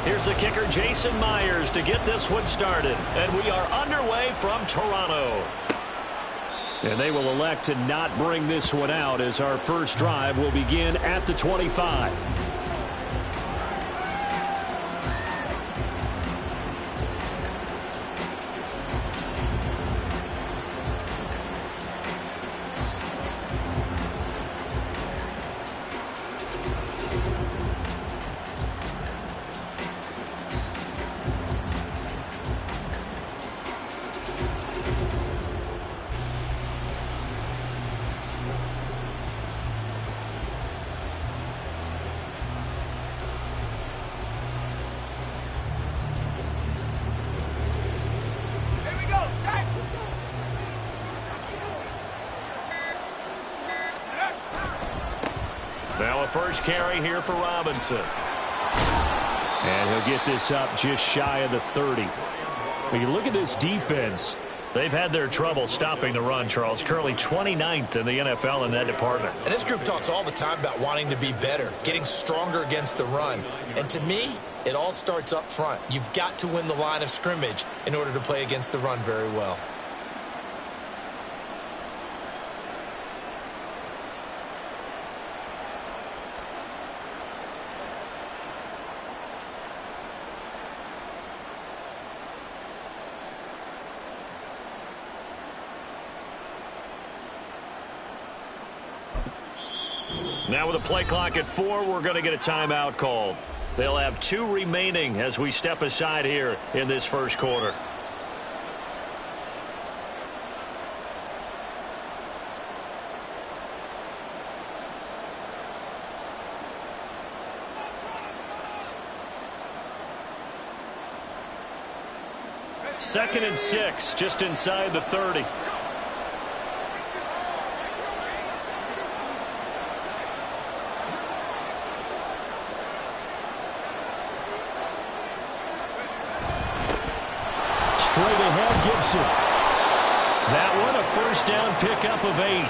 Here's the kicker, Jason Myers, to get this one started. And we are underway from Toronto. And they will elect to not bring this one out as our first drive will begin at the 25. Now a first carry here for Robinson. And he'll get this up just shy of the 30. When you look at this defense, they've had their trouble stopping the run, Charles. Currently 29th in the NFL in that department. And this group talks all the time about wanting to be better, getting stronger against the run. And to me, it all starts up front. You've got to win the line of scrimmage in order to play against the run very well. Now with a play clock at 4, we're going to get a timeout called. They'll have 2 remaining as we step aside here in this first quarter. Second and 6, just inside the 30. straight ahead, Gibson. That one, a first down pickup of 8.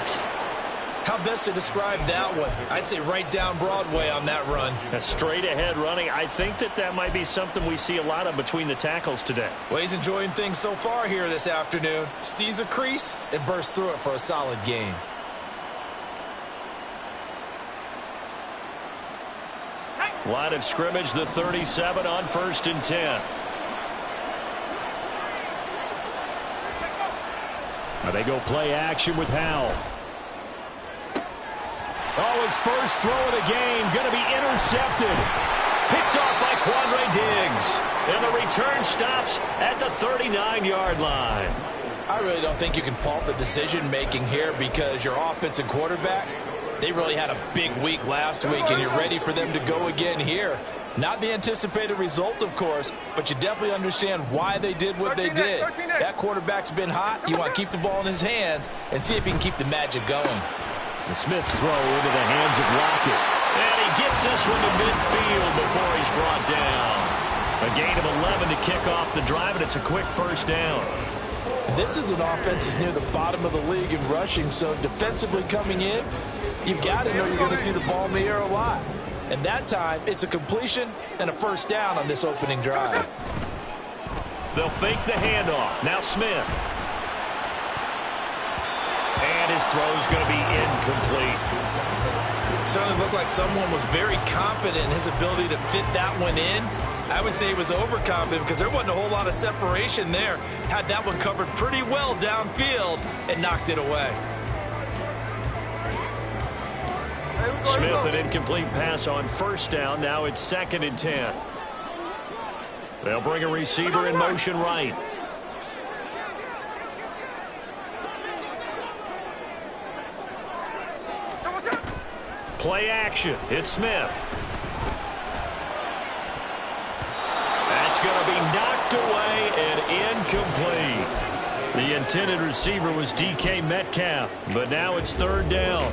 How best to describe that one? I'd say right down Broadway on that run. A straight ahead running. I think that might be something we see a lot of between the tackles today. Well, he's enjoying things so far here this afternoon. Sees a crease and bursts through it for a solid gain. Line of scrimmage, the 37 on 1st and 10. Now they go play action with Howell. Oh, his first throw of the game going to be intercepted. Picked off by Quandre Diggs. And the return stops at the 39-yard line. I really don't think you can fault the decision-making here because your offensive quarterback, they really had a big week last week, and you're ready for them to go again here. Not the anticipated result, of course, but you definitely understand why they did what they did. That quarterback's been hot. You want to keep the ball in his hands and see if he can keep the magic going. The Smith's throw into the hands of Lockett. And he gets this one to midfield before he's brought down. A gain of 11 to kick off the drive, and it's a quick first down. This is an offense that's near the bottom of the league in rushing, so defensively coming in, you've got to know you're going to see the ball in the air a lot. And that time, it's a completion and a first down on this opening drive. They'll fake the handoff. Now Smith. And his throw's going to be incomplete. Certainly looked like someone was very confident in his ability to fit that one in. I would say he was overconfident because there wasn't a whole lot of separation there. Had that one covered pretty well downfield and knocked it away. Smith, an incomplete pass on first down. Now it's 2nd and 10. They'll bring a receiver in motion right. Play action. It's Smith. That's going to be knocked away and incomplete. The intended receiver was DK Metcalf, but now it's 3rd down.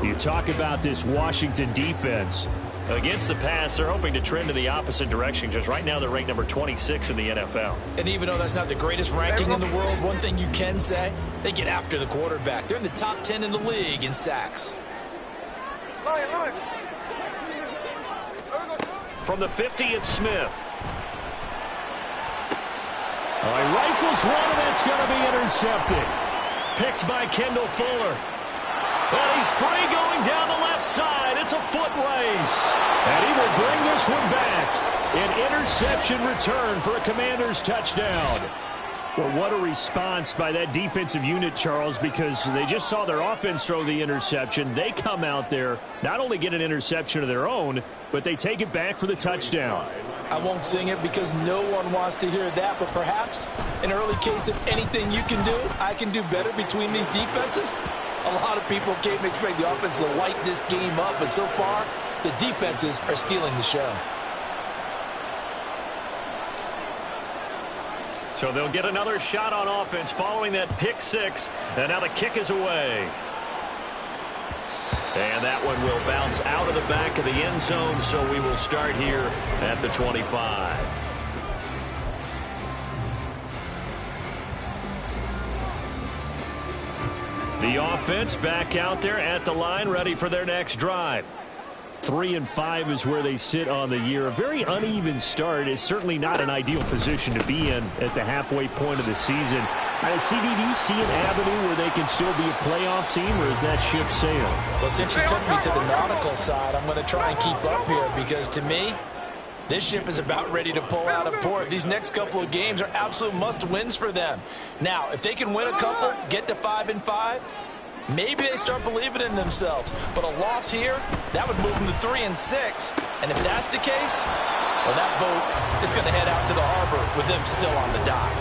You talk about this Washington defense. Against the pass, they're hoping to trend in the opposite direction because right now they're ranked number 26 in the NFL. And even though that's not the greatest ranking in the world, one thing you can say, they get after the quarterback. They're in the top 10 in the league in sacks. From the 50, it's Smith. Oh, he rifles one, and that's going to be intercepted. Picked by Kendall Fuller. And he's free going down the left side. It's a foot race. And he will bring this one back. An interception return for a Commanders touchdown. Well, what a response by that defensive unit, Charles, because they just saw their offense throw the interception. They come out there, not only get an interception of their own, but they take it back for the touchdown. I won't sing it because no one wants to hear that, but perhaps an early case of anything you can do, I can do better between these defenses. A lot of people can't expect the offense to light this game up, but so far, the defenses are stealing the show. So they'll get another shot on offense following that pick six, and now the kick is away. And that one will bounce out of the back of the end zone, so we will start here at the 25. The offense back out there at the line, ready for their next drive. 3-5 is where they sit on the year. A very uneven start is certainly not an ideal position to be in at the halfway point of the season. CD, do you see an avenue where they can still be a playoff team, or is that ship sailed? Well, since you took me to the nautical side, I'm going to try and keep up here because, to me, this ship is about ready to pull out of port. These next couple of games are absolute must-wins for them. Now, if they can win a couple, get to 5-5, maybe they start believing in themselves. But a loss here, that would move them to 3-6. And if that's the case, well, that boat is going to head out to the harbor with them still on the dock.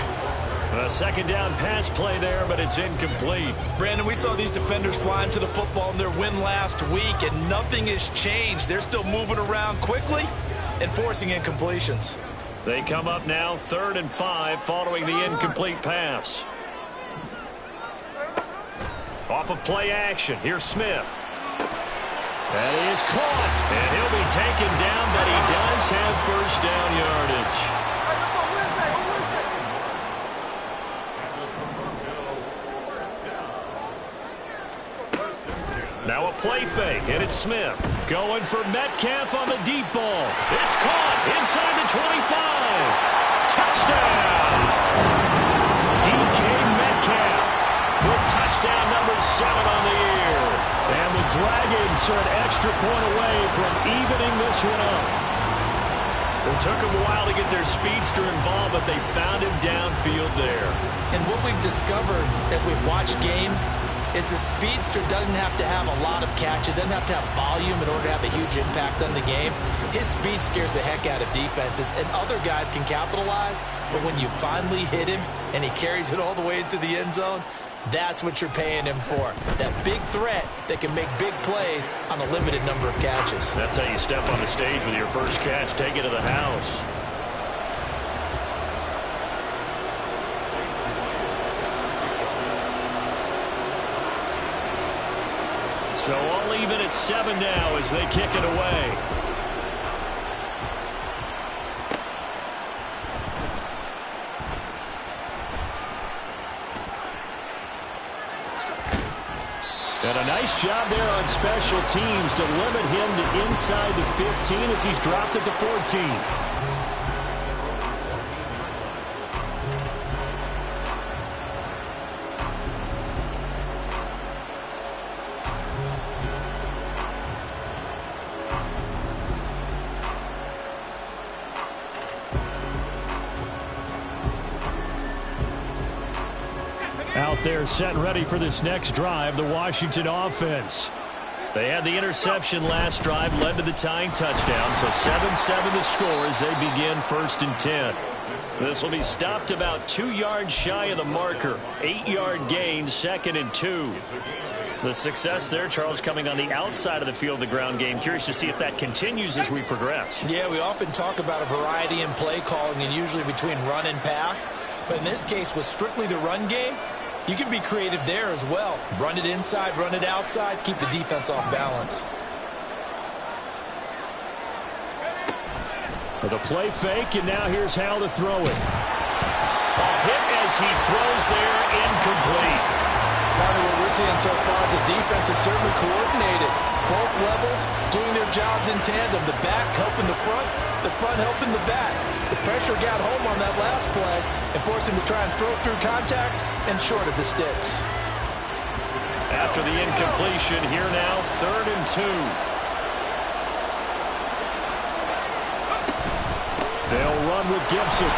A second down pass play there, but it's incomplete. Brandon, we saw these defenders flying to the football in their win last week, and nothing has changed. They're still moving around quickly and forcing incompletions. They come up now 3rd and 5 following the incomplete pass. Off of play action. Here's Smith. That is caught. And he'll be taken down, but he does have first down yardage. Now a play fake, and it's Smith. Going for Metcalf on the deep ball. It's caught inside the 25. Touchdown! DK Metcalf with touchdown number 7 on the year. And the Dragons are an extra point away from evening this one up. It took them a while to get their speedster involved, but they found him downfield there. And what we've discovered as we've watched games is the speedster doesn't have to have a lot of catches, doesn't have to have volume in order to have a huge impact on the game. His speed scares the heck out of defenses, and other guys can capitalize, but when you finally hit him and he carries it all the way into the end zone, that's what you're paying him for. That big threat that can make big plays on a limited number of catches. That's how you step on the stage with your first catch. Take it to the house. So all even at 7 now as they kick it away. And a nice job there on special teams to limit him to inside the 15 as he's dropped at the 14. Out there set and ready for this next drive, the Washington offense. They had the interception last drive, led to the tying touchdown, so 7-7 to score as they begin 1st and 10. This will be stopped about 2 yards shy of the marker. 8-yard gain, 2nd and 2. The success there, Charles, coming on the outside of the field, the ground game. Curious to see if that continues as we progress. Yeah, we often talk about a variety in play calling and usually between run and pass. But in this case, with strictly the run game, you can be creative there as well. Run it inside, run it outside, keep the defense off balance. With a play fake, and now here's Hal to throw it. A hit as he throws there, incomplete. Part of what we're seeing so far is the defense is certainly coordinated. Both levels doing their jobs in tandem. The back helping the front, the front helping the back. The pressure got home on that last play and forced him to try and throw through contact and short of the sticks. After the incompletion, here now, 3rd and 2. They'll run with Gibson.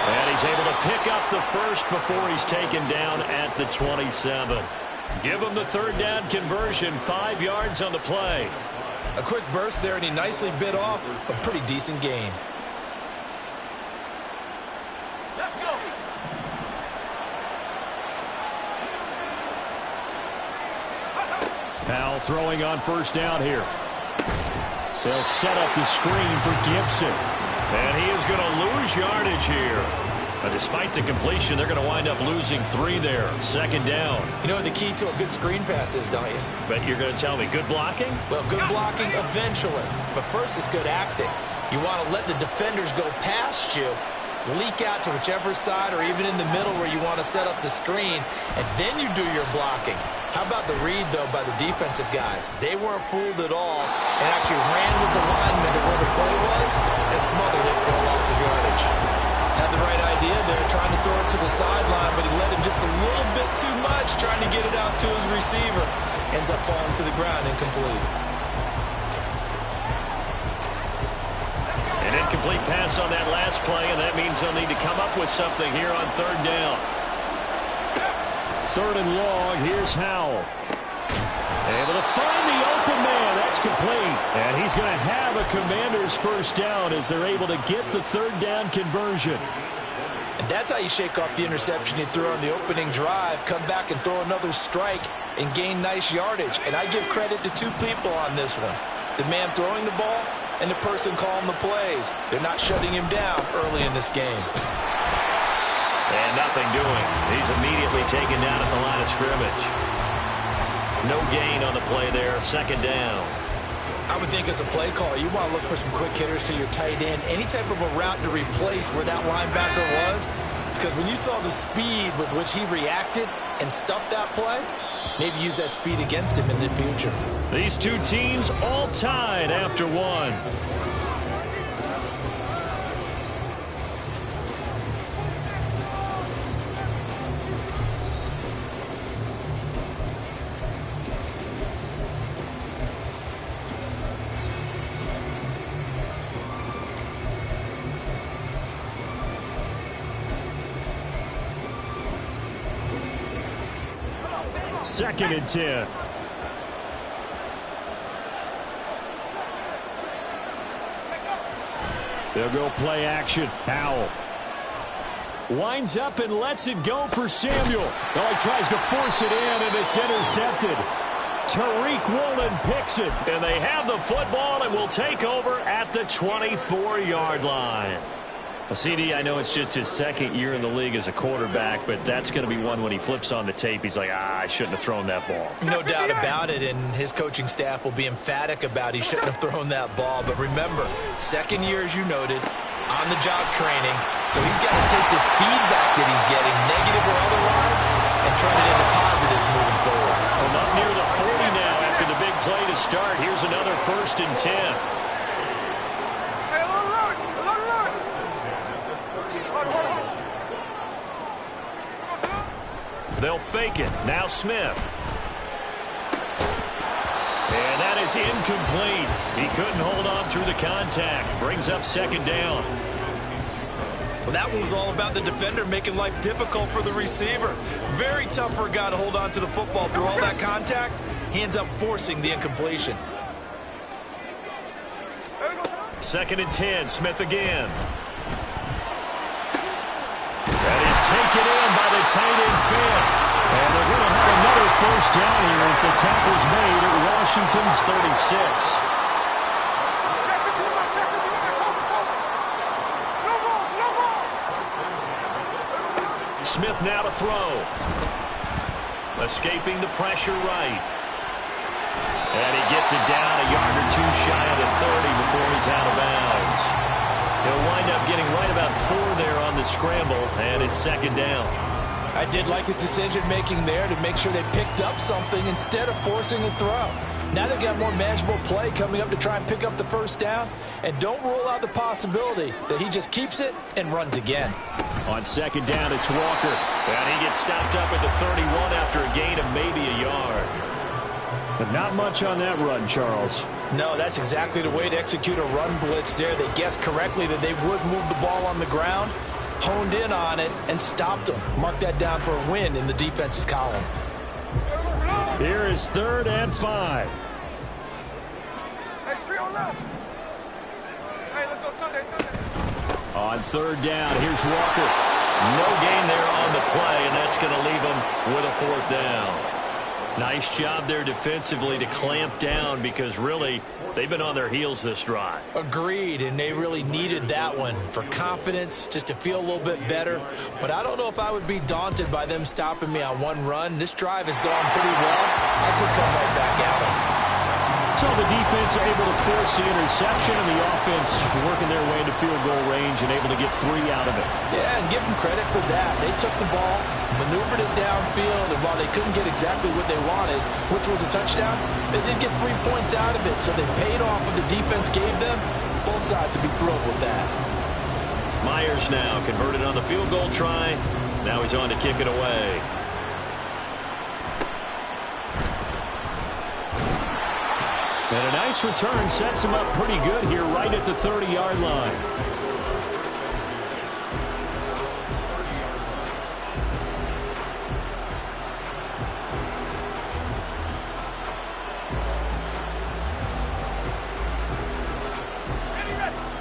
And he's able to pick up the first before he's taken down at the 27. Give him the 3rd down conversion, 5 yards on the play. A quick burst there, and he nicely bit off a pretty decent gain. Let's go. Powell throwing on 1st down here. They'll set up the screen for Gibson. And he is going to lose yardage here. But despite the completion, they're going to wind up losing 3 there. 2nd down. You know what the key to a good screen pass is, don't you? But you're going to tell me, good blocking? Well, good blocking eventually. But first is good acting. You want to let the defenders go past you, leak out to whichever side or even in the middle where you want to set up the screen, and then you do your blocking. How about the read, though, by the defensive guys? They weren't fooled at all and actually ran with the lineman to where the play was and smothered it for a loss of yardage. Had the right idea there, trying to throw it to the sideline, but he let him just a little bit too much, trying to get it out to his receiver. Ends up falling to the ground incomplete. An incomplete pass on that last play, and that means they'll need to come up with something here on 3rd down. 3rd and long, here's Howell. Able to find the open man. That's complete. And he's going to have a Commanders 1st down as they're able to get the 3rd down conversion. And that's how you shake off the interception you threw on the opening drive, come back and throw another strike and gain nice yardage. And I give credit to 2 people on this one. The man throwing the ball and the person calling the plays. They're not shutting him down early in this game. And nothing doing. He's immediately taken down at the line of scrimmage. No gain on the play there. 2nd down. I would think as a play call, you want to look for some quick hitters to your tight end. Any type of a route to replace where that linebacker was. Because when you saw the speed with which he reacted and stuffed that play, maybe use that speed against him in the future. These 2 teams all tied after 1. Second and 10. They'll go play action. Powell winds up and lets it go for Samuel. Oh, he tries to force it in, and it's intercepted. Tariq Woolen picks it, and they have the football and will take over at the 24-yard line. CD, I know it's just his 2nd year in the league as a quarterback, but that's going to be one when he flips on the tape. He's like, I shouldn't have thrown that ball. No doubt about it, and his coaching staff will be emphatic about he shouldn't have thrown that ball. But remember, 2nd year, as you noted, on-the-job training, so he's got to take this feedback that he's getting, negative or otherwise, and turn it into positives moving forward. From up near the 40 now after the big play to start, here's another 1st and 10. They'll fake it. Now Smith. And that is incomplete. He couldn't hold on through the contact. Brings up 2nd down. Well, that one was all about the defender making life difficult for the receiver. Very tough for a guy to hold on to the football through all that contact. He ends up forcing the incompletion. 2nd and 10. Smith again. That is taken in by the tight end Fant. And they're going to have another 1st down here as the tackle's made at Washington's 36. Smith now to throw. Escaping the pressure right. And he gets it down a yard or 2 shy of the 30 before he's out of bounds. He'll wind up getting right about 4 there on the scramble, and it's 2nd down. I did like his decision-making there to make sure they picked up something instead of forcing a throw. Now they've got more manageable play coming up to try and pick up the first down. And don't rule out the possibility that he just keeps it and runs again. On second down, it's Walker. And he gets stopped up at the 31 after a gain of maybe a yard. But not much on that run, Charles. No, that's exactly the way to execute a run blitz there. They guessed correctly that they would move the ball on the ground, honed in on it, and stopped them. Mark that down for a win in the defense's column. Here is 3rd and 5. On 3rd down, here's Walker. No gain there on the play, and that's going to leave him with a 4th down. Nice job there defensively to clamp down because really they've been on their heels this drive. Agreed, and they really needed that one for confidence, just to feel a little bit better. But I don't know if I would be daunted by them stopping me on one run. This drive has gone pretty well. I could come right back at them. So the defense able to force the interception, and the offense working their way into field goal range and able to get 3 out of it. Yeah, and give them credit for that. They took the ball, maneuvered it downfield, and while they couldn't get exactly what they wanted, which was a touchdown, they did get 3 points out of it. So they paid off what the defense gave them. Both sides to be thrilled with that. Myers now converted on the field goal try. Now he's on to kick it away. And a nice return sets him up pretty good here right at the 30-yard line.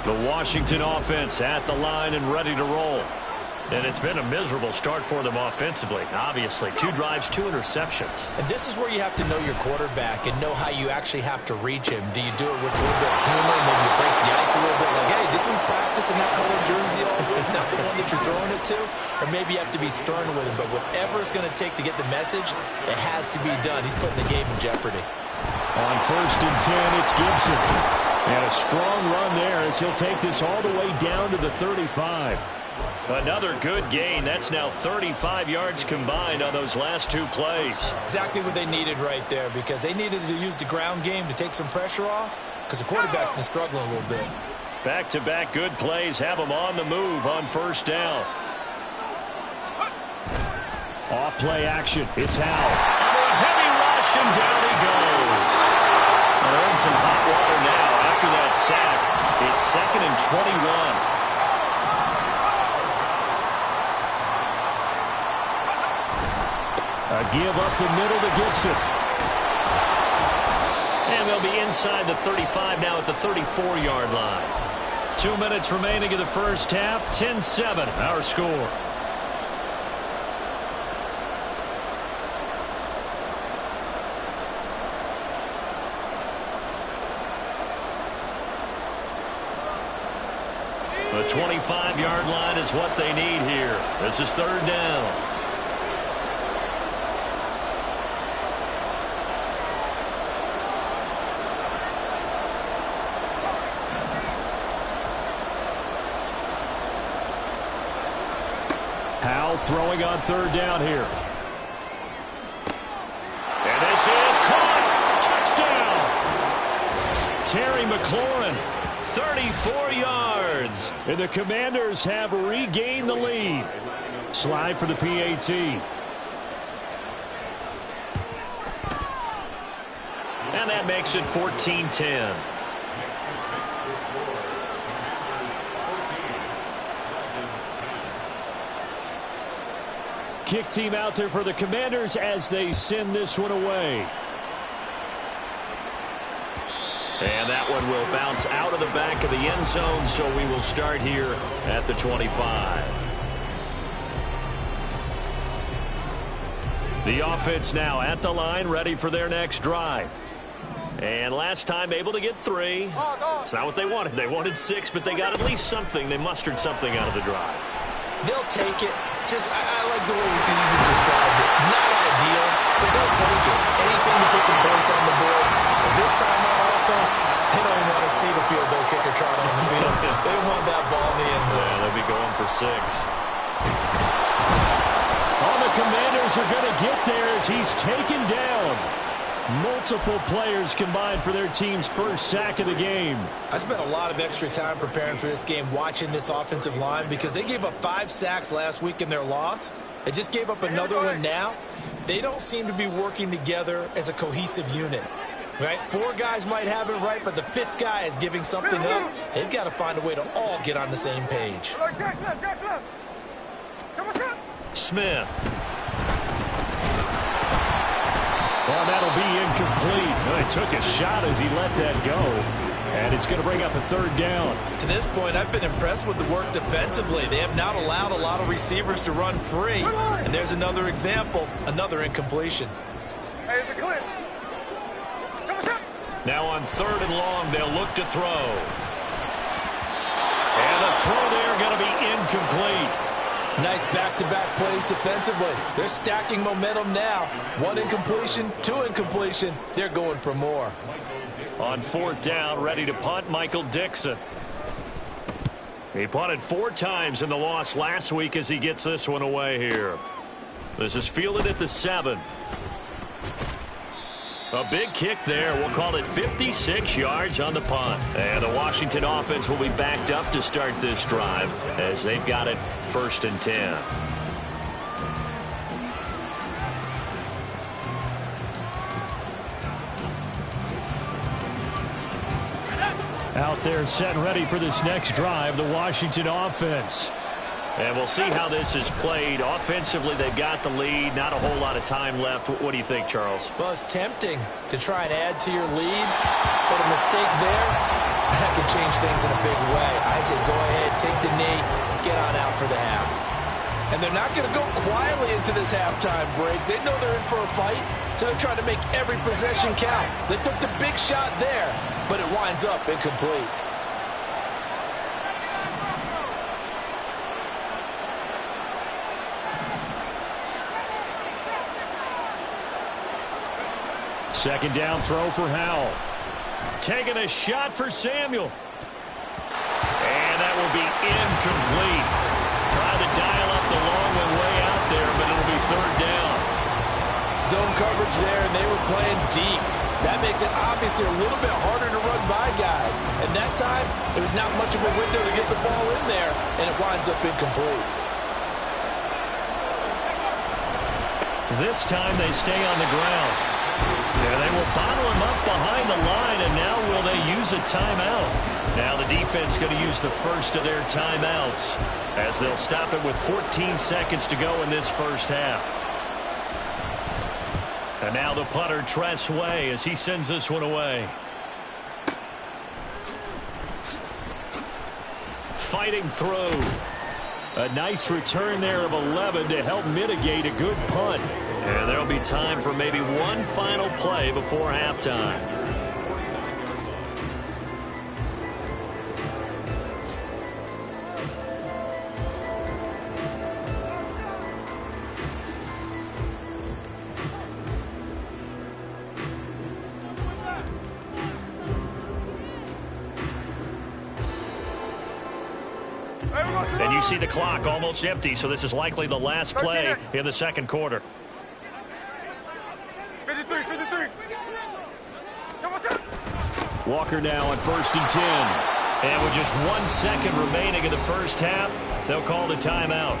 The Washington offense at the line and ready to roll. And it's been a miserable start for them offensively. Obviously, 2 drives, 2 interceptions. And this is where you have to know your quarterback and know how you actually have to reach him. Do you do it with a little bit of humor? Maybe you break the ice a little bit like, hey, didn't we practice in that color jersey all week? Not the one that you're throwing it to? Or maybe you have to be stern with him. But whatever it's going to take to get the message, it has to be done. He's putting the game in jeopardy. On 1st and 10, it's Gibson. And a strong run there as he'll take this all the way down to the 35. Another good gain. That's now 35 yards combined on those last 2 plays. Exactly what they needed right there, because they needed to use the ground game to take some pressure off, because the quarterback's been struggling a little bit. Back-to-back good plays have them on the move on 1st down. Off play action. It's Howell. Under a heavy rush, and down he goes. They're in some hot water now after that sack. It's 2nd and 21. A give up the middle to Gibson. And they'll be inside the 35 now at the 34-yard line. 2 minutes remaining in the first half. 10-7, our score. The 25-yard line is what they need here. This is 3rd down. Howell throwing on 3rd down here. And this is caught. Touchdown. Terry McLaurin, 34 yards. And the Commanders have regained the lead. Slide for the PAT. And that makes it 14-10. Kick team out there for the Commanders as they send this one away. And that one will bounce out of the back of the end zone, so we will start here at the 25. The offense now at the line, ready for their next drive. And last time able to get 3. It's not what they wanted. They wanted 6, but they got at least something. They mustered something out of the drive. They'll take it. I like the way you described it. Not ideal, but they'll take it. Anything to put some points on the board. But this time on offense, they don't even want to see the field goal kicker trot on the field. They don't want that ball in the end zone. Yeah, they'll be going for 6. All the Commanders are going to get there as he's taken down. Multiple players combined for their team's first sack of the game. I spent a lot of extra time preparing for this game, watching this offensive line, because they gave up 5 sacks last week in their loss. They just gave up another one now. They don't seem to be working together as a cohesive unit. Right? 4 guys might have it right, but the 5th guy is giving something up. They've got to find a way to all get on the same page. Smith. Well, that'll be incomplete. Well, he took a shot as he let that go. And it's going to bring up a 3rd down. To this point, I've been impressed with the work defensively. They have not allowed a lot of receivers to run free. And there's another example, another incompletion. Now on 3rd and long, they'll look to throw. And the throw there going to be incomplete. Nice back-to-back plays defensively. They're stacking momentum now. 1 incompletion, 2 incompletion. They're going for more. On 4th down, ready to punt, Michael Dixon. He punted 4 times in the loss last week as he gets this one away here. This is fielded at the 7. A big kick there. We'll call it 56 yards on the punt. And the Washington offense will be backed up to start this drive as they've got it 1st and 10. Out there set and ready for this next drive, the Washington offense. And we'll see how this is played. Offensively, they've got the lead. Not a whole lot of time left. What do you think, Charles? Well, it's tempting to try and add to your lead, but a mistake there, that could change things in a big way. I say go ahead, take the knee, get on out for the half. And they're not going to go quietly into this halftime break. They know they're in for a fight, so they're trying to make every possession count. They took the big shot there, but it winds up incomplete. Second down throw for Howell. Taking a shot for Samuel. And that will be incomplete. Trying to dial up the long one way out there, but it'll be 3rd down. Zone coverage there, and they were playing deep. That makes it obviously a little bit harder to run by guys. And that time, it was not much of a window to get the ball in there, and it winds up incomplete. This time they stay on the ground. Yeah, they will bottle him up behind the line, and now will they use a timeout? Now the defense going to use the first of their timeouts as they'll stop it with 14 seconds to go in this first half. And now the punter, Tress Way, as he sends this one away. Fighting through. A nice return there of 11 to help mitigate a good punt. And there'll be time for maybe one final play before halftime. And you see the clock almost empty, so this is likely the last play in the second quarter. 53. Walker now on 1st and 10. And with just 1 second remaining in the first half, they'll call the timeout.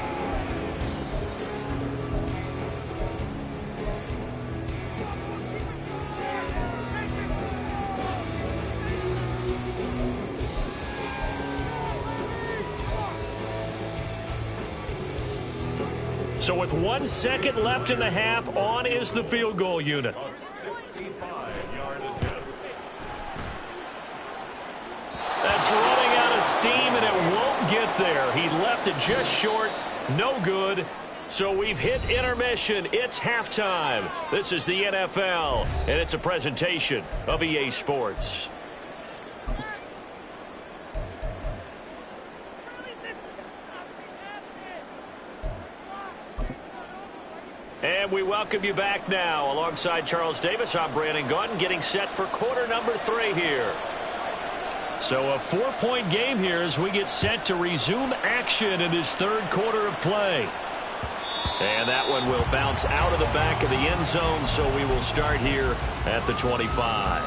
So with 1 second left in the half, on is the field goal unit. That's running out of steam, and it won't get there. He left it just short. No good. So we've hit intermission. It's halftime. This is the NFL, and it's a presentation of EA Sports. And we welcome you back now. Alongside Charles Davis, I'm Brandon Gaudin, getting set for quarter number 3 here. So a 4-point game here as we get set to resume action in this third quarter of play. And that one will bounce out of the back of the end zone, so we will start here at the 25.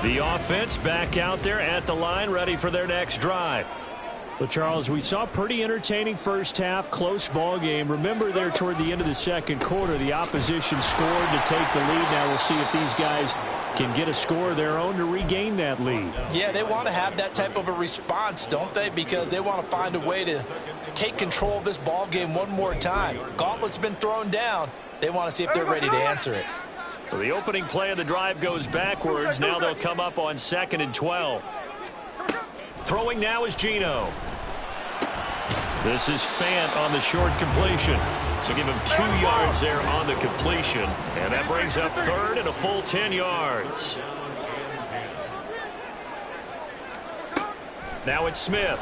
The offense back out there at the line, ready for their next drive. Well, Charles, we saw pretty entertaining first half, close ball game. Remember there toward the end of the second quarter, the opposition scored to take the lead. Now we'll see if these guys can get a score of their own to regain that lead. Yeah, they want to have that type of a response, don't they? Because they want to find a way to take control of this ball game one more time. Gauntlet's been thrown down. They want to see if they're ready to answer it. So the opening play of the drive goes backwards. Now they'll come up on 2nd and 12. Throwing now is Geno. This is Fant on the short completion. So give him 2 yards there on the completion. And that brings up 3rd and a full 10 yards. Now it's Smith.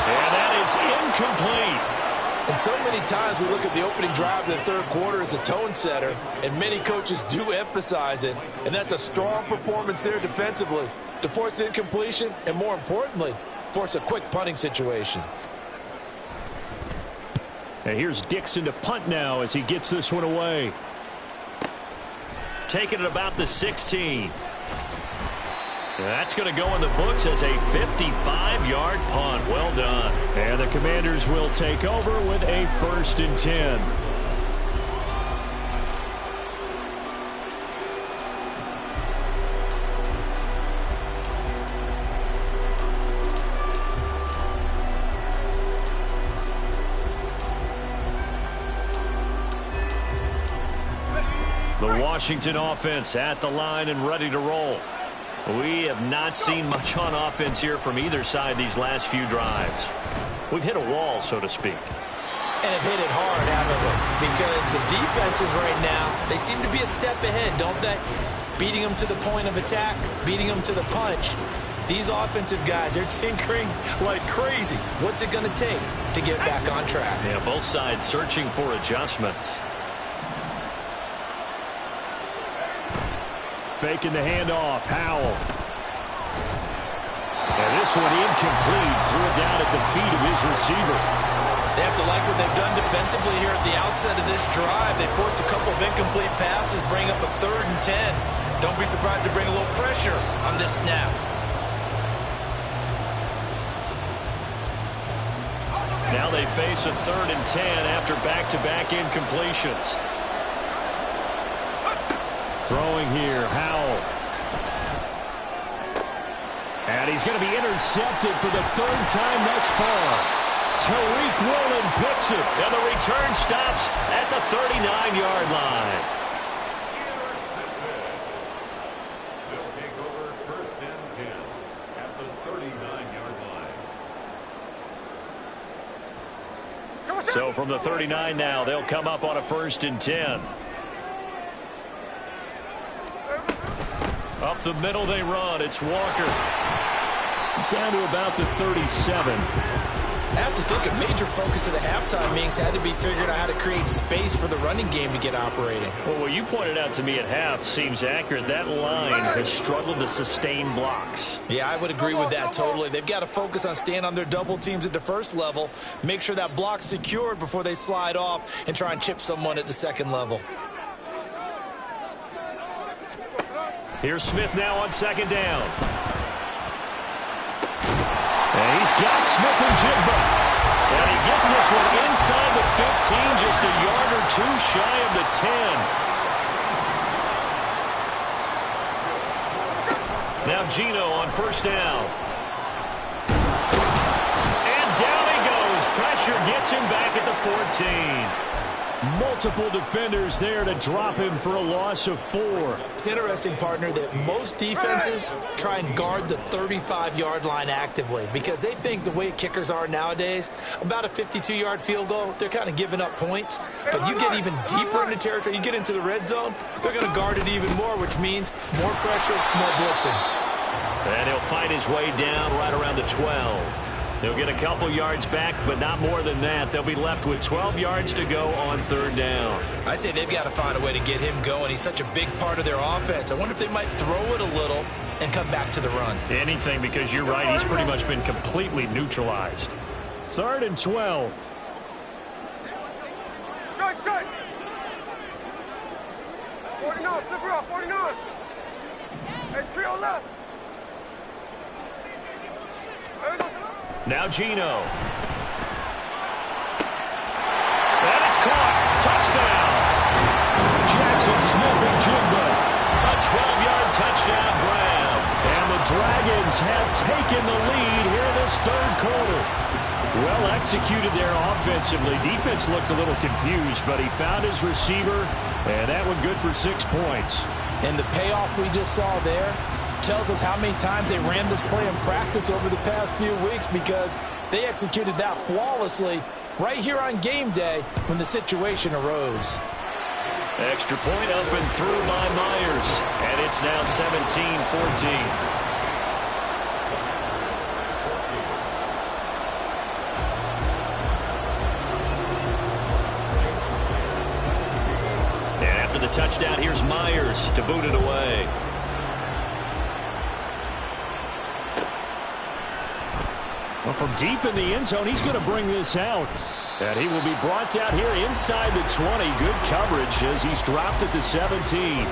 And that is incomplete. And so many times we look at the opening drive of the third quarter as a tone setter, and many coaches do emphasize it. And that's a strong performance there defensively to force incompletion and, more importantly, force a quick punting situation. And here's Dixon to punt now as he gets this one away. Taking it about the 16. That's going to go in the books as a 55-yard punt. Well done. And the Commanders will take over with a 1st and 10. The Washington offense at the line and ready to roll. We have not seen much on offense here from either side these last few drives. We've hit a wall, so to speak. And have hit it hard, haven't we? Because the defenses right now, they seem to be a step ahead, don't they? Beating them to the point of attack, beating them to the punch. These offensive guys, they're tinkering like crazy. What's it going to take to get back on track? Yeah, both sides searching for adjustments. Faking the handoff, Howell. And this one incomplete. Threw it down at the feet of his receiver. They have to like what they've done defensively here at the outset of this drive. They forced a couple of incomplete passes, bring up a 3rd and 10. Don't be surprised to bring a little pressure on this snap. Now they face a 3rd and 10 after back-to-back incompletions. Throwing here, Howell. And he's going to be intercepted for the 3rd time thus far. Tariq Woolen picks it. And the return stops at the 39-yard line. They'll take over 1st and 10 at the 39-yard line. So from the 39 now, they'll come up on a 1st and 10. Up the middle they run. It's Walker. Down to about the 37. I have to think a major focus of the halftime meetings had to be figuring out how to create space for the running game to get operating. Well, what you pointed out to me at half seems accurate. That line has struggled to sustain blocks. Yeah, I would agree with that totally. They've got to focus on staying on their double teams at the first level, make sure that block's secured before they slide off and try and chip someone at the second level. Here's Smith now on 2nd down. And he's got Smith and Jigba. And he gets this one inside the 15, just a yard or 2 shy of the 10. Now Geno on 1st down. And down he goes. Pressure gets him back at the 14. Multiple defenders there to drop him for a loss of 4. It's interesting, partner, that most defenses try and guard the 35-yard line actively because they think the way kickers are nowadays, about a 52-yard field goal, they're kind of giving up points. But you get even deeper into territory, you get into the red zone, they're going to guard it even more, which means more pressure, more blitzing. And he'll fight his way down right around the 12. They'll get a couple yards back, but not more than that. They'll be left with 12 yards to go on third down. I'd say they've got to find a way to get him going. He's such a big part of their offense. I wonder if they might throw it a little and come back to the run. Anything, because you're right. He's pretty much been completely neutralized. 3rd and 12. Strike! 49, flip her off, 49. Hey, trio left. Now Gino. And it's caught. Touchdown. Jackson Smith and Jigba. A 12-yard touchdown grab. And the Dragons have taken the lead here in this third quarter. Well executed there offensively. Defense looked a little confused, but he found his receiver, and that one good for 6 points. And the payoff we just saw there tells us how many times they ran this play in practice over the past few weeks, because they executed that flawlessly right here on game day when the situation arose. Extra point up and through by Myers, and it's now 17-14. The touchdown, here's Myers to boot it away. Well, from deep in the end zone, he's going to bring this out. And he will be brought down here inside the 20. Good coverage as he's dropped at the 17.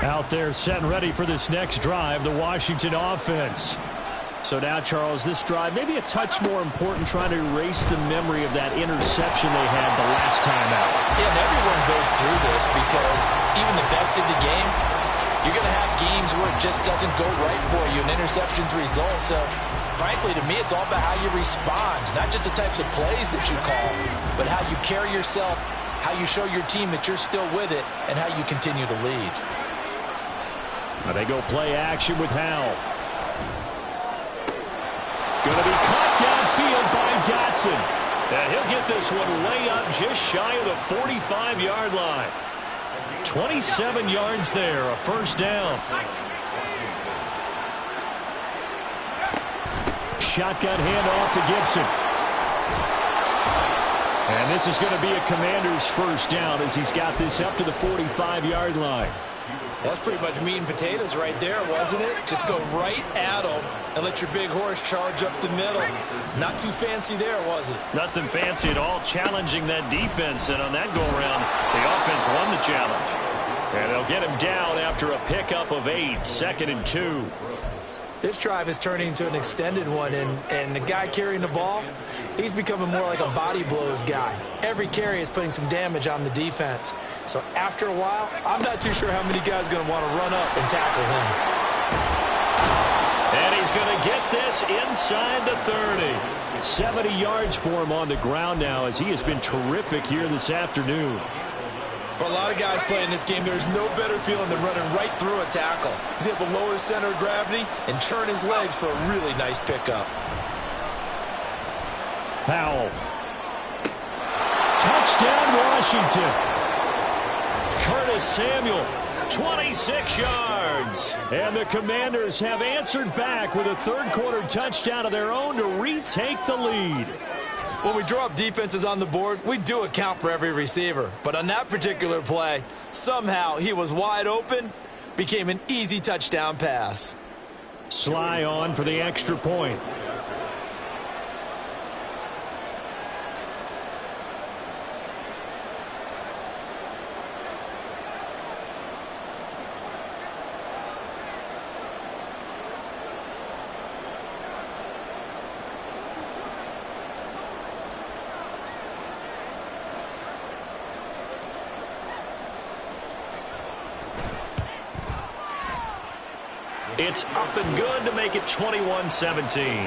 Out there set and ready for this next drive, the Washington offense. So now, Charles, this drive maybe a touch more important, trying to erase the memory of that interception they had the last time out. Yeah, and everyone goes through this, because even the best in the game, you're going to have games where it just doesn't go right for you, and interceptions result. So, frankly, to me, it's all about how you respond, not just the types of plays that you call, but how you carry yourself, how you show your team that you're still with it, and how you continue to lead. They go play action with Howell. Going to be caught downfield by Dotson. And he'll get this one way up just shy of the 45-yard line. 27 yards there, a first down. Shotgun handoff to Gibson. And this is going to be a Commanders first down as he's got this up to the 45-yard line. That's pretty much meat and potatoes right there, wasn't it? Just go right at them and let your big horse charge up the middle. Not too fancy there, was it? Nothing fancy at all, challenging that defense. And on that go-around, the offense won the challenge. And they'll get him down after a pickup of 8, 2nd and 2. This drive is turning into an extended one, and the guy carrying the ball, he's becoming more like a body blows guy. Every carry is putting some damage on the defense. So after a while, I'm not too sure how many guys are going to want to run up and tackle him. And he's going to get this inside the 30. 70 yards for him on the ground now, as he has been terrific here this afternoon. For a lot of guys playing this game, there's no better feeling than running right through a tackle. He's able to lower his center of gravity and churn his legs for a really nice pickup. Powell. Touchdown, Washington. Curtis Samuel, 26 yards. And the Commanders have answered back with a third-quarter touchdown of their own to retake the lead. When we draw up defenses on the board, we do account for every receiver. But on that particular play, somehow he was wide open, became an easy touchdown pass. Sly on for the extra point. It's up and good to make it 21-17.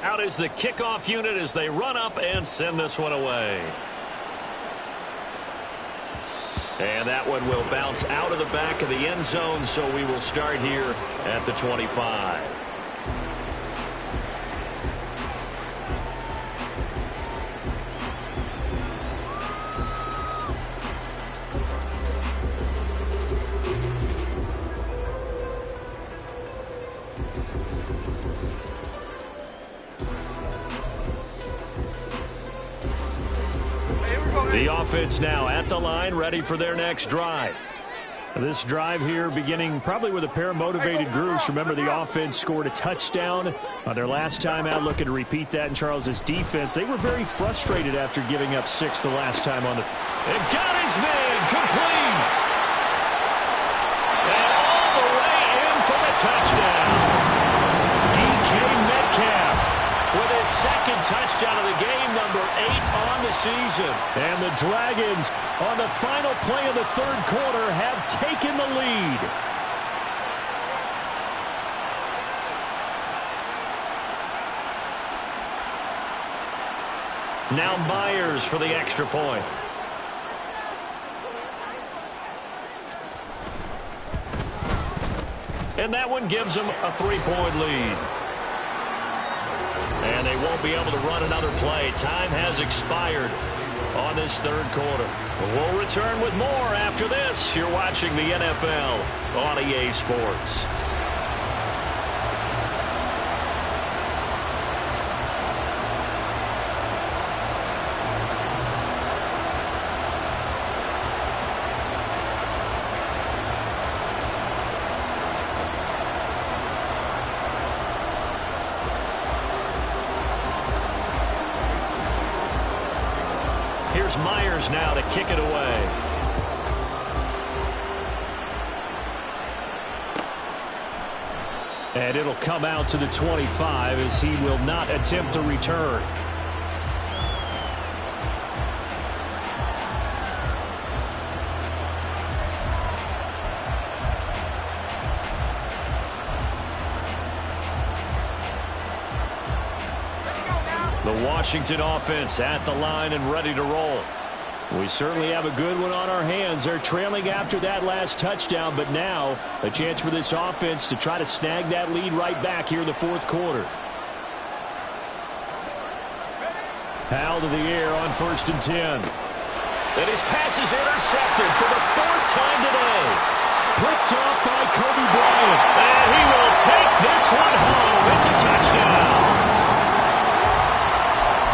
Out is the kickoff unit as they run up and send this one away. And that one will bounce out of the back of the end zone, so we will start here at the 25. The offense now at the line, ready for their next drive. This drive here beginning probably with a pair of motivated groups. Remember, the offense scored a touchdown on their last time out, looking to repeat that in Charles's defense. They were very frustrated after giving up 6 the last time on the field. And got his man complete. And all the way in for the touchdown. With his second touchdown of the game, number 8 on the season. And the Dragons, on the final play of the third quarter, have taken the lead. Now Myers for the extra point. And that one gives them a 3-point lead. And they won't be able to run another play. Time has expired on this third quarter. We'll return with more after this. You're watching the NFL on EA Sports. Here's Myers now to kick it away. And it'll come out to the 25 as he will not attempt to return. The Washington offense at the line and ready to roll. We certainly have a good one on our hands. They're trailing after that last touchdown, but now a chance for this offense to try to snag that lead right back here in the fourth quarter. Powell to the air on 1st and 10. And his pass is intercepted for the 4th time today. Picked off by Kobe Bryant. And he will take this one home. It's a touchdown.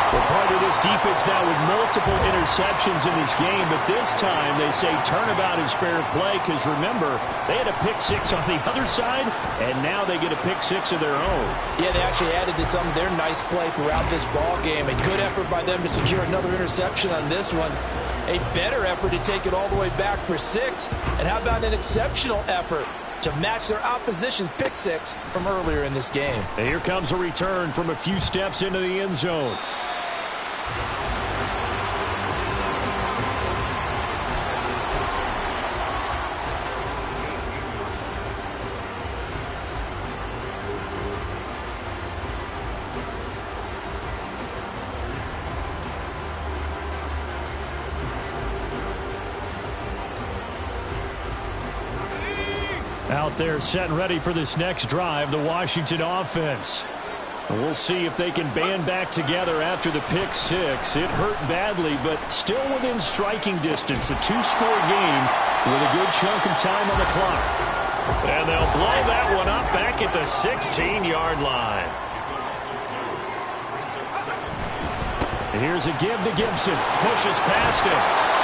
Well, part of this defense now with multiple interceptions in this game, but this time they say turnabout is fair play because, remember, they had a pick 6 on the other side, and now they get a pick 6 of their own. Yeah, they actually added to some of their nice play throughout this ball game. A good effort by them to secure another interception on this one. A better effort to take it all the way back for 6. And how about an exceptional effort to match their opposition's pick 6 from earlier in this game? And here comes a return from a few steps into the end zone. Out there set and ready for this next drive, the Washington offense. And we'll see if they can band back together after the pick 6. It hurt badly, but still within striking distance. A 2-score game with a good chunk of time on the clock. And they'll blow that one up back at the 16-yard line. And here's a give to Gibson. Pushes past him.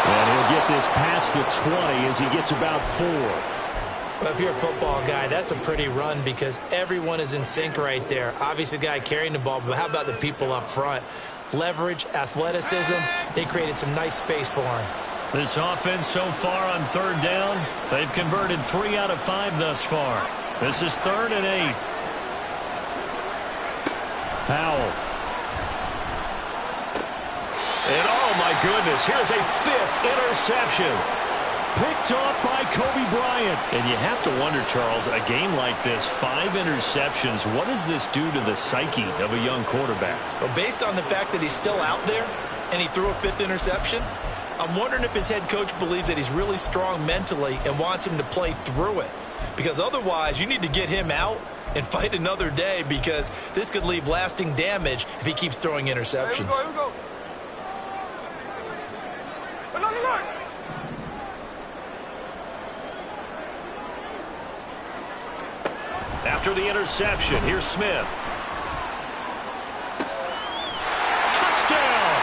And he'll get this past the 20 as he gets about 4. Well, if you're a football guy, that's a pretty run because everyone is in sync right there. Obviously, the guy carrying the ball, but how about the people up front? Leverage, athleticism, they created some nice space for him. This offense so far on 3rd down, they've converted 3 out of 5 thus far. This is 3rd and 8. Powell. And oh my goodness, here's a 5th interception. picked off by Kobe Bryant. And you have to wonder, Charles, a game like this, 5 interceptions, what does this do to the psyche of a young quarterback? Well, based on the fact that he's still out there and he threw a 5th interception, I'm wondering if his head coach believes that he's really strong mentally and wants him to play through it. Because otherwise, you need to get him out and fight another day, because this could leave lasting damage if he keeps throwing interceptions. Here we go. Look. After the interception, here's Smith. Touchdown!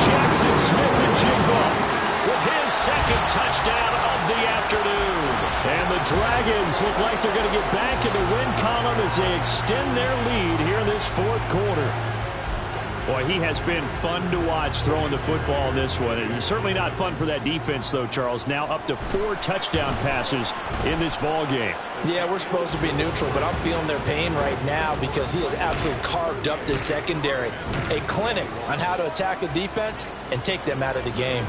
Jackson Smith-Njigba with his second touchdown of the afternoon. And the Dragons look like they're going to get back in the win column as they extend their lead here in this fourth quarter. Boy, he has been fun to watch throwing the football in this one. It's certainly not fun for that defense, though, Charles. Now up to 4 touchdown passes in this ball game. Yeah, we're supposed to be neutral, but I'm feeling their pain right now because he has absolutely carved up this secondary. A clinic on how to attack a defense and take them out of the game.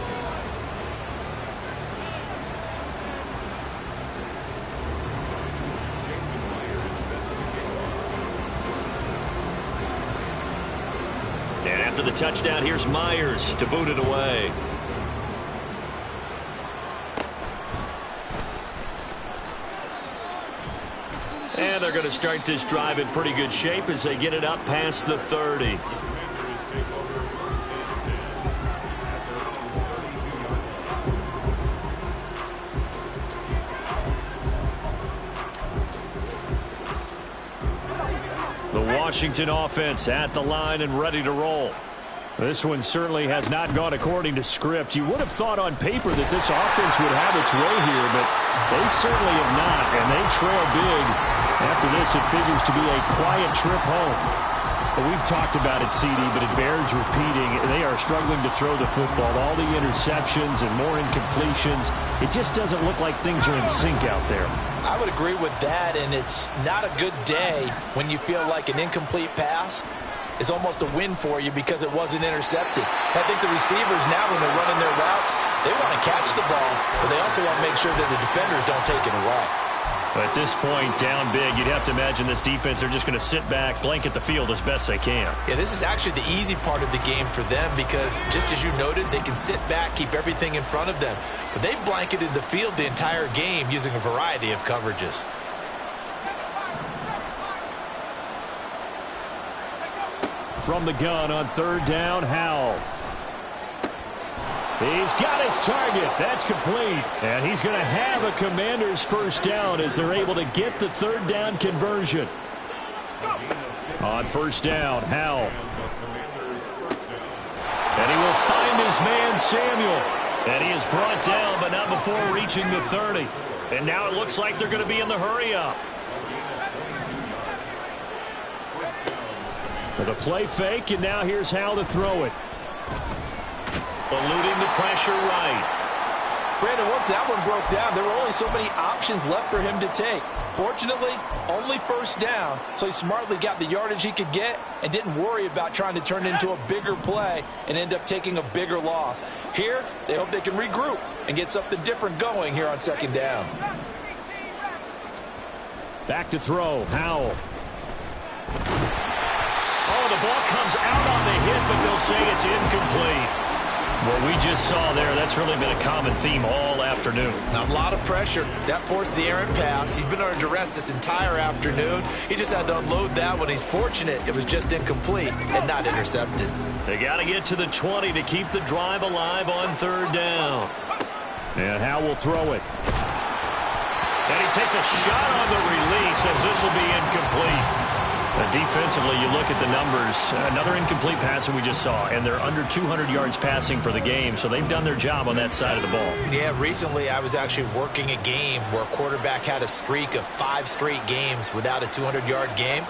And after the touchdown, here's Myers to boot it away. And they're going to start this drive in pretty good shape as they get it up past the 30. The Washington offense at the line and ready to roll. This one certainly has not gone according to script. You would have thought on paper that this offense would have its way here, but they certainly have not, and they trail big. After this, it figures to be a quiet trip home. But we've talked about it, CD, but it bears repeating. They are struggling to throw the football. All the interceptions and more incompletions. It just doesn't look like things are in sync out there. I would agree with that, and it's not a good day when you feel like an incomplete pass is almost a win for you because it wasn't intercepted. I think the receivers now, when they're running their routes, they want to catch the ball, but they also want to make sure that the defenders don't take it away. At this point, down big, you'd have to imagine this defense are just going to sit back, blanket the field as best they can. Yeah, this is actually the easy part of the game for them because, just as you noted, they can sit back, keep everything in front of them. But they've blanketed the field the entire game using a variety of coverages. From the gun on 3rd down, Howell. He's got his target. That's complete. And he's going to have a Commanders first down as they're able to get the 3rd down conversion. On 1st down, Howell. And he will find his man, Samuel. And he is brought down, but not before reaching the 30. And now it looks like they're going to be in the hurry-up. With a play fake, and now here's Howell to throw it. Eluding the pressure right. Brandon, once that one broke down, there were only so many options left for him to take. Fortunately, only 1st down, so he smartly got the yardage he could get and didn't worry about trying to turn it into a bigger play and end up taking a bigger loss. Here, they hope they can regroup and get something different going here on 2nd down. Back to throw, Howell. Oh, the ball comes out on the hit, but they'll say it's incomplete. What we just saw there, that's really been a common theme all afternoon. A lot of pressure. That forced the errant pass. He's been under duress this entire afternoon. He just had to unload that one. He's fortunate it was just incomplete and not intercepted. They got to get to the 20 to keep the drive alive on 3rd down. And Howell will throw it. And he takes a shot on the release as this will be incomplete. Defensively, you look at the numbers. Another incomplete pass that we just saw, and they're under 200 yards passing for the game, so they've done their job on that side of the ball. Yeah, recently I was actually working a game where a quarterback had a streak of 5 straight games without a 200-yard game,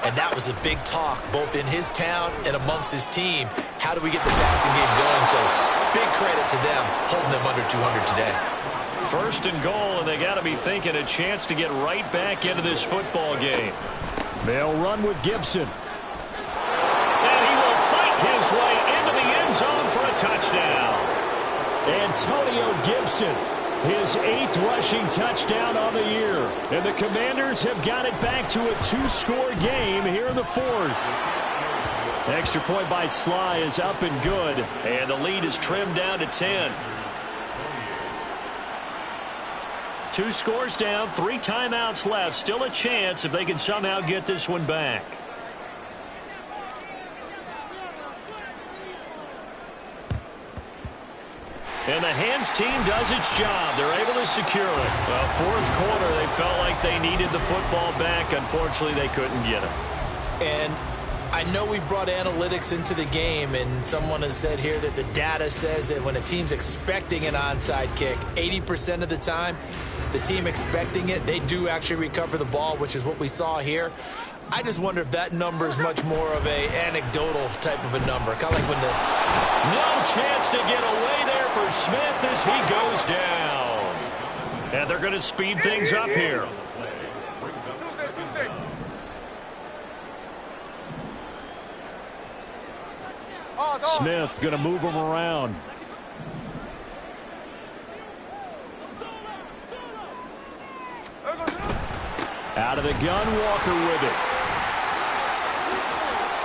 and that was a big talk both in his town and amongst his team. How do we get the passing game going? So big credit to them holding them under 200 today. 1st and goal, and they got to be thinking a chance to get right back into this football game. They'll run with Gibson. And he will fight his way into the end zone for a touchdown. Antonio Gibson, his 8th rushing touchdown on the year. And the Commanders have got it back to a 2-score game here in the 4th. Extra point by Sly is up and good. And the lead is trimmed down to 10. 2 scores down, 3 timeouts left. Still a chance if they can somehow get this one back. And the hands team does its job. They're able to secure it. Well, 4th quarter, they felt like they needed the football back. Unfortunately, they couldn't get it. And I know we brought analytics into the game, and someone has said here that the data says that when a team's expecting an onside kick, 80% of the time, the team expecting it, they do actually recover the ball, which is what we saw here. I just wonder if that number is much more of a anecdotal type of a number. Kind of like when the... No chance to get away there for Smith as he goes down. And they're going to speed things up here. Smith going to move him around. Out of the gun, Walker with it.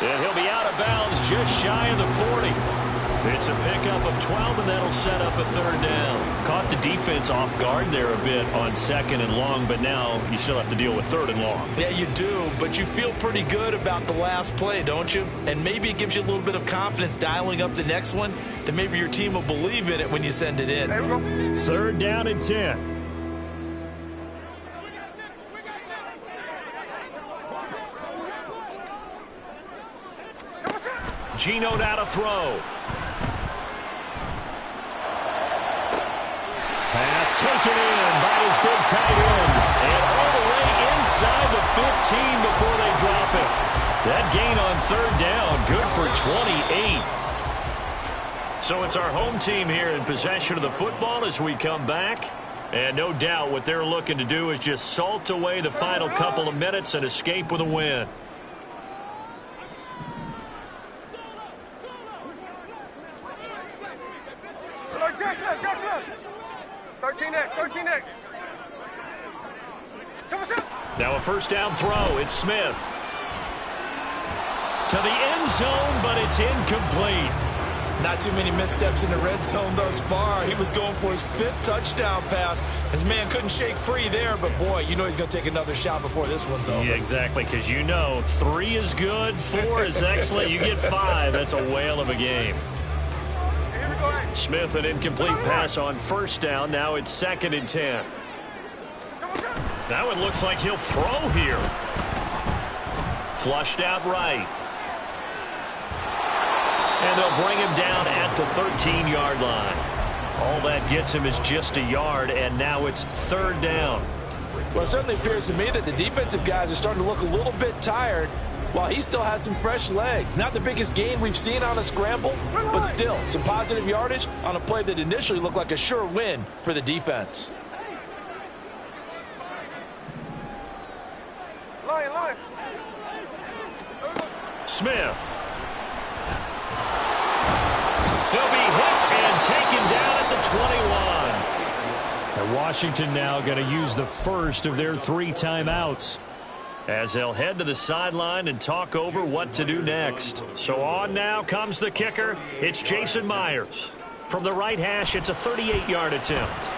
And he'll be out of bounds just shy of the 40. It's a pickup of 12, and that'll set up a 3rd down. Caught the defense off guard there a bit on 2nd and long, but now you still have to deal with 3rd and long. Yeah, you do, but you feel pretty good about the last play, don't you? And maybe it gives you a little bit of confidence dialing up the next one, that maybe your team will believe in it when you send it in. 3rd down and 10. Gino now to throw. Pass taken in by his big tight end. And all the way inside the 15 before they drop it. That gain on 3rd down, good for 28. So it's our home team here in possession of the football as we come back. And no doubt what they're looking to do is just salt away the final couple of minutes and escape with a win. Jackson. 13 next. Now a 1st down throw. It's Smith. To the end zone, but it's incomplete. Not too many missteps in the red zone thus far. He was going for his 5th touchdown pass. His man couldn't shake free there, but boy, you know he's going to take another shot before this one's over. Yeah, exactly, because you know 3 is good, 4 is excellent. You get 5. That's a whale of a game. Smith, an incomplete pass on 1st down. Now it's 2nd and 10. Now it looks like he'll throw here. Flushed out right. And they'll bring him down at the 13-yard line. All that gets him is just a yard, and now it's 3rd down. Well, it certainly appears to me that the defensive guys are starting to look a little bit tired, while he still has some fresh legs. Not the biggest gain we've seen on a scramble, but still some positive yardage on a play that initially looked like a sure win for the defense. Line. Smith. He'll be hit and taken down at the 21. And Washington now going to use the first of their 3 timeouts, as they'll head to the sideline and talk over what to do next. So on now comes the kicker. It's Jason Myers. From the right hash, it's a 38-yard attempt.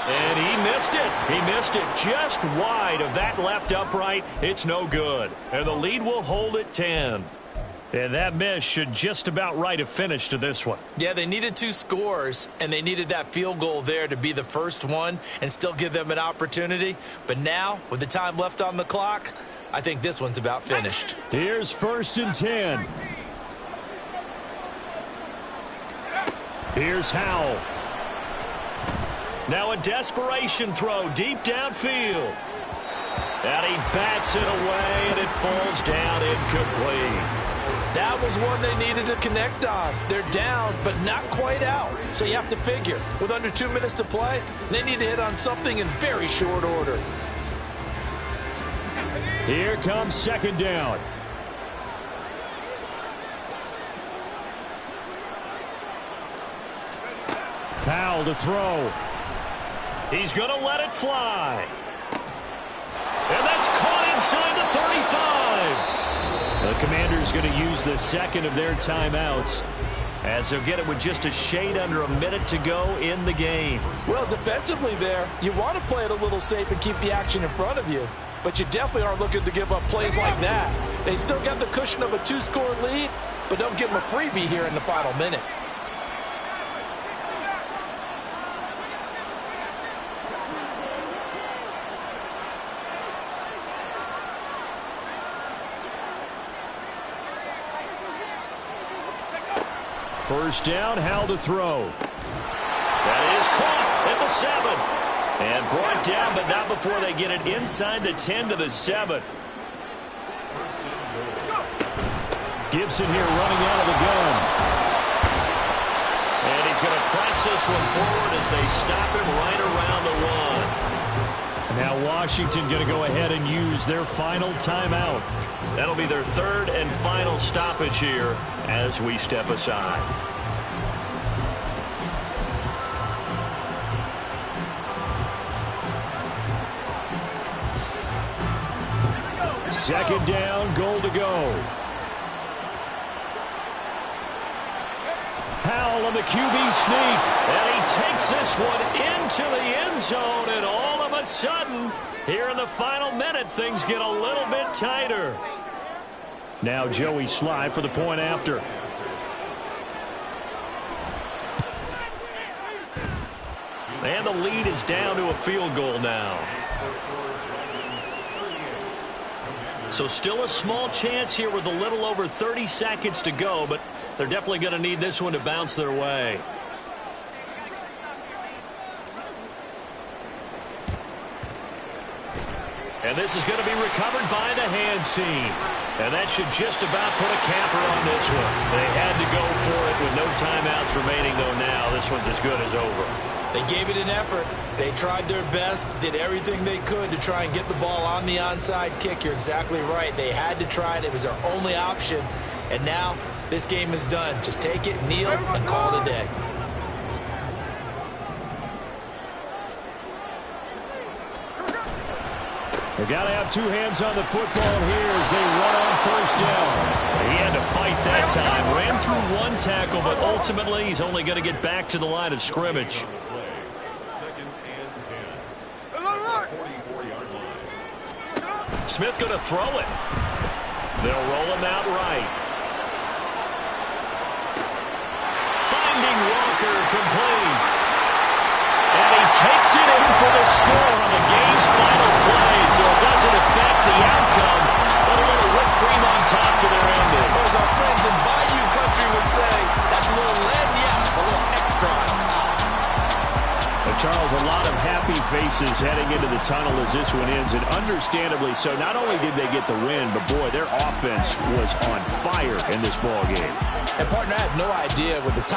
And he missed it. He missed it just wide of that left upright. It's no good. And the lead will hold at 10. And that miss should just about right a finish to this one. Yeah, they needed 2 scores, and they needed that field goal there to be the first one and still give them an opportunity. But now, with the time left on the clock, I think this one's about finished. Here's 1st and 10. Here's Howell. Now a desperation throw deep downfield. And he bats it away, and it falls down incomplete. That was one they needed to connect on. They're down, but not quite out. So you have to figure, with under 2 minutes to play, they need to hit on something in very short order. Here comes 2nd down. Powell to throw. He's going to let it fly. And that's caught inside the 35. The Commanders going to use the second of their timeouts, as they'll get it with just a shade under a minute to go in the game. Well, defensively there, you want to play it a little safe and keep the action in front of you. But you definitely aren't looking to give up plays like that. They still got the cushion of a 2-score lead, but don't give them a freebie here in the final minute. First down, Howell to throw. That is caught at the 7. And brought down, but not before they get it inside the 10 to the 7. Gibson here running out of the gun. And he's going to press this one forward as they stop him right around the 1. Now Washington going to go ahead and use their final timeout. That'll be their third and final stoppage here as we step aside. Second down, goal to go. Powell on the QB sneak. And he takes this one into the end zone. And all of a sudden, here in the final minute, things get a little bit tighter. Now Joey Sly for the point after. And the lead is down to a field goal now. So still a small chance here with a little over 30 seconds to go, but they're definitely going to need this one to bounce their way. And this is going to be recovered by the hands team. And that should just about put a capper on this one. They had to go for it with no timeouts remaining, though now this one's as good as over. They gave it an effort. They tried their best, did everything they could to try and get the ball on the onside kick. You're exactly right. They had to try it. It was their only option. And now this game is done. Just take it, kneel, and call it a day. They got to have two hands on the football here as they run on first down. He had to fight that time. Ran through one tackle, but ultimately he's only going to get back to the line of scrimmage. Second and 10. 44-yard line. Smith going to throw it. They'll roll him out right. Finding Walker complete. And he takes it in for the score on the game's final play, so it doesn't affect the outcome, but a little whipped cream on top to their ending. Or as our friends in Bayou Country would say, that's a little lagniappe, a little extra on top. But Charles, a lot of happy faces heading into the tunnel as this one ends, and understandably so. Not only did they get the win, but boy, their offense was on fire in this ball game. And partner, I have no idea with the